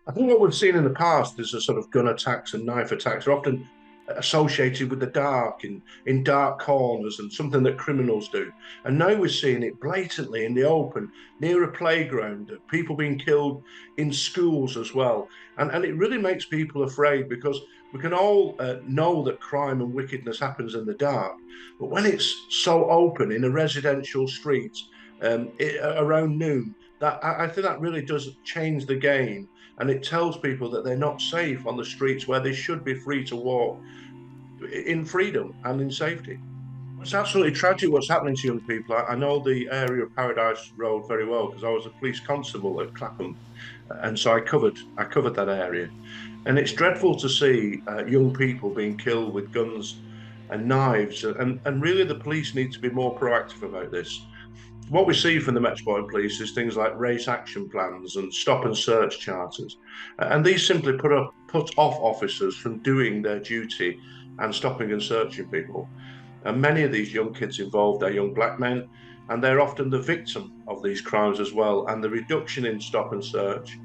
I think what we've seen in the past is a sort of gun attacks and knife attacks are often associated with the dark in dark corners and something that criminals do. And now we're seeing it blatantly in the open, near a playground, people being killed in schools as well. And it really makes people afraid because we can all know that crime and wickedness happens in the dark. But when it's so open in a residential street around noon, I think that really does change the game, and it tells people that they're not safe on the streets where they should be free to walk in freedom and in safety. It's absolutely tragic what's happening to young people. I know the area of Paradise Road very well because I was a police constable at Clapham, and so I covered that area, and it's dreadful to see young people being killed with guns and knives, and really the police need to be more proactive about this. What we see from the Metropolitan Police is things like race action plans and stop and search charters, and these simply put off officers from doing their duty and stopping and searching people. And many of these young kids involved are young black men, and they're often the victim of these crimes as well. And the reduction in stop and search,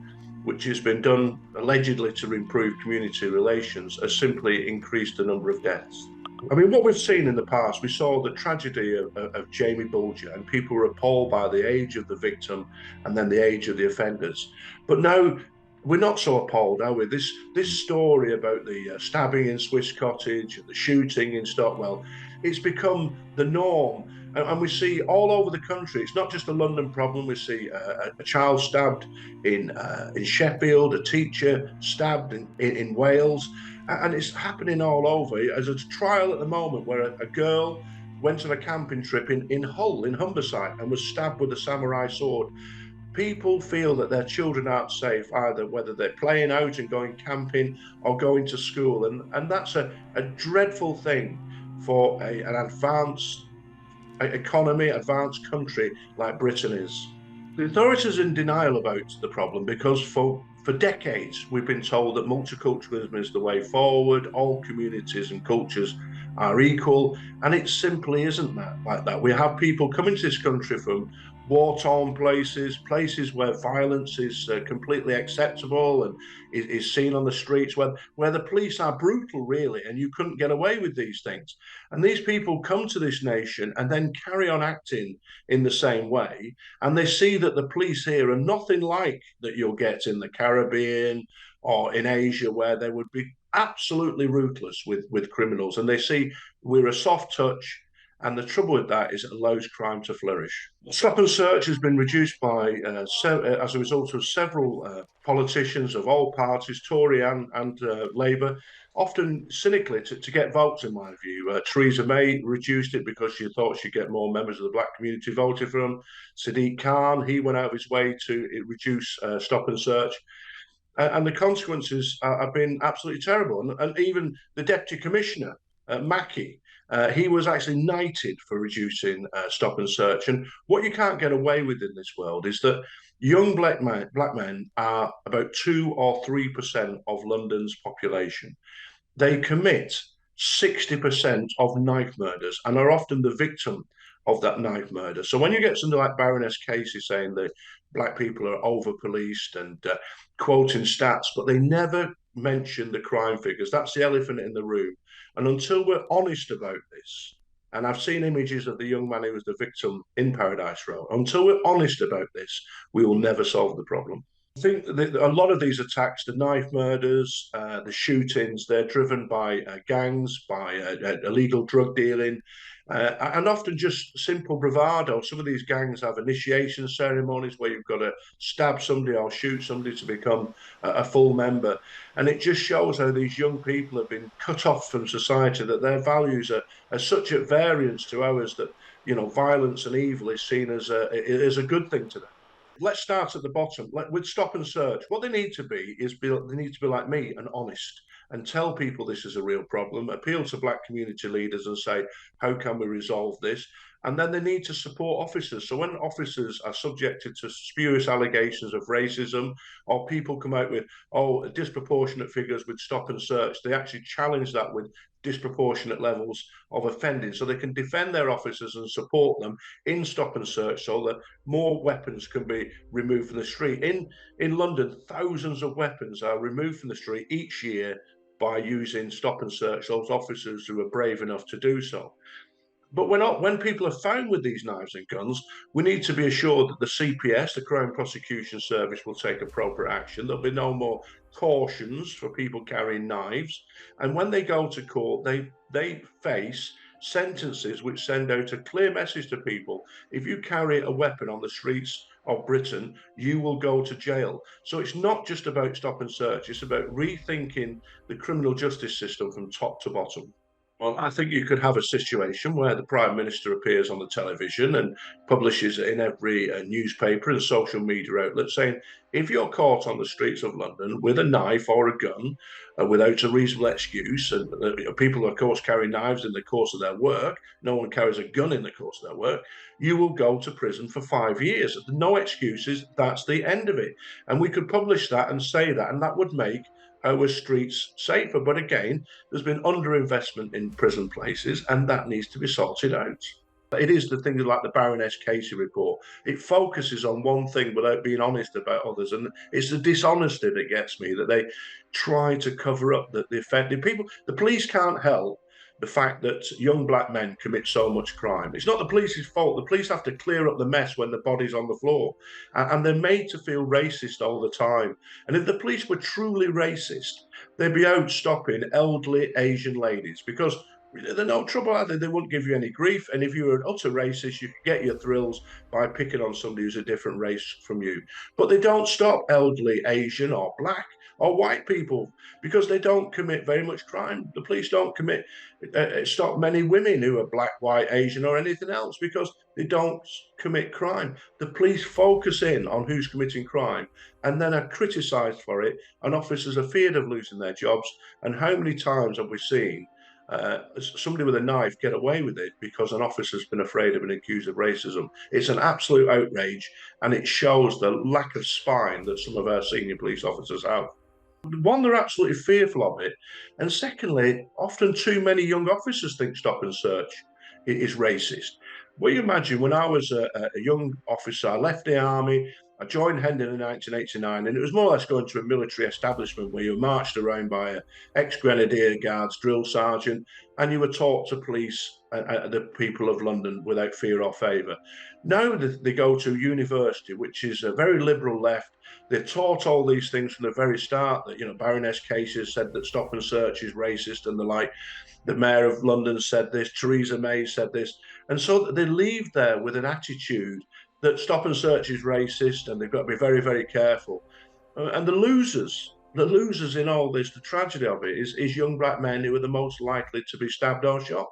which has been done allegedly to improve community relations, has simply increased the number of deaths. I mean, what we've seen in the past, we saw the tragedy of Jamie Bulger, and people were appalled by the age of the victim and then the age of the offenders. But now we're not so appalled, are we? This story about the stabbing in Swiss Cottage and the shooting in Stockwell, it's become the norm. And we see all over the country. It's not just a London problem. We see a child stabbed in Sheffield, a teacher stabbed in Wales, and it's happening all over. There's a trial at the moment where a girl went on a camping trip in Hull, in Humberside, and was stabbed with a samurai sword. People feel that their children aren't safe either, whether they're playing out and going camping or going to school. And that's a dreadful thing for an advanced economy, advanced country like Britain is. The authorities are in denial about the problem because for decades we've been told that multiculturalism is the way forward, all communities and cultures are equal, and it simply isn't that like that. We have people coming to this country from war-torn places, places where violence is completely acceptable and is seen on the streets, where the police are brutal, really, and you couldn't get away with these things. And these people come to this nation and then carry on acting in the same way, and they see that the police here are nothing like that you'll get in the Caribbean or in Asia, where they would be absolutely ruthless with criminals. And they see we're a soft touch. And the trouble with that is it allows crime to flourish. Stop and search has been reduced by, as a result of several politicians of all parties, Tory and Labour, often cynically to get votes, in my view. Theresa May reduced it because she thought she'd get more members of the black community voting for him. Sadiq Khan, he went out of his way to reduce stop and search. And the consequences have been absolutely terrible. And even the deputy commissioner, Mackey, he was actually knighted for reducing stop and search. And what you can't get away with in this world is that young black men are about 2 or 3% of London's population. They commit 60% of knife murders and are often the victim of that knife murder. So when you get something like Baroness Casey saying that black people are over policed and quoting stats, but they never mention the crime figures. That's the elephant in the room. And until we're honest about this, and I've seen images of the young man who was the victim in Paradise Row, until we're honest about this, we will never solve the problem. I think that a lot of these attacks, the knife murders, the shootings, they're driven by gangs, by illegal drug dealing, and often just simple bravado. Some of these gangs have initiation ceremonies where you've got to stab somebody or shoot somebody to become a full member. And it just shows how these young people have been cut off from society, that their values are such at variance to ours that, violence and evil is seen as a good thing to them. Let's start at the bottom. With stop and search, what they need to be is they need to be like me and honest and tell people this is a real problem. Appeal to black community leaders and say, how can we resolve this? And then they need to support officers. So when officers are subjected to spurious allegations of racism, or people come out with, oh, disproportionate figures with stop and search, they actually challenge that with disproportionate levels of offending, so they can defend their officers and support them in stop and search, so that more weapons can be removed from the street. In London, thousands of weapons are removed from the street each year by using stop and search, those officers who are brave enough to do so. But when people are found with these knives and guns, we need to be assured that the CPS, the Crown Prosecution Service, will take appropriate action. There'll be no more cautions for people carrying knives. And when they go to court, they face sentences which send out a clear message to people. If you carry a weapon on the streets of Britain, you will go to jail. So it's not just about stop and search, it's about rethinking the criminal justice system from top to bottom. Well, I think you could have a situation where the Prime Minister appears on the television and publishes it in every newspaper and social media outlet saying, if you're caught on the streets of London with a knife or a gun without a reasonable excuse, and people, of course, carry knives in the course of their work, no one carries a gun in the course of their work, you will go to prison for 5 years. No excuses, that's the end of it. And we could publish that and say that, and that would make our streets safer. But again, there's been underinvestment in prison places, and that needs to be sorted out. It is the things like the Baroness Casey report. It focuses on one thing without being honest about others. And it's the dishonesty that gets me, that they try to cover up the offending people. The police can't help the fact that young black men commit so much crime. It's not the police's fault. The police have to clear up the mess when the body's on the floor. And they're made to feel racist all the time. And if the police were truly racist, they'd be out stopping elderly Asian ladies, because they're no trouble, are they? They wouldn't give you any grief. And if you were an utter racist, you could get your thrills by picking on somebody who's a different race from you. But they don't stop elderly Asian or black or white people, because they don't commit very much crime. The police don't stop many women who are black, white, Asian, or anything else, because they don't commit crime. The police focus in on who's committing crime and then are criticised for it, and officers are feared of losing their jobs. And how many times have we seen somebody with a knife get away with it because an officer's been afraid of being accused of racism? It's an absolute outrage, and it shows the lack of spine that some of our senior police officers have. One, they're absolutely fearful of it. And secondly, often too many young officers think stop and search is racist. Well, you imagine when I was a young officer, I left the army, I joined Hendon in 1989, and it was more or less going to a military establishment where you were marched around by an ex-Grenadier Guards drill sergeant, and you were taught to police the people of London without fear or favour. Now they go to university, which is a very liberal left. They're taught all these things from the very start, that, Baroness Casey said that stop and search is racist and the like. The Mayor of London said this, Theresa May said this. And so they leave there with an attitude that stop and search is racist and they've got to be very, very careful. And the losers in all this, the tragedy of it is young black men who are the most likely to be stabbed or shot.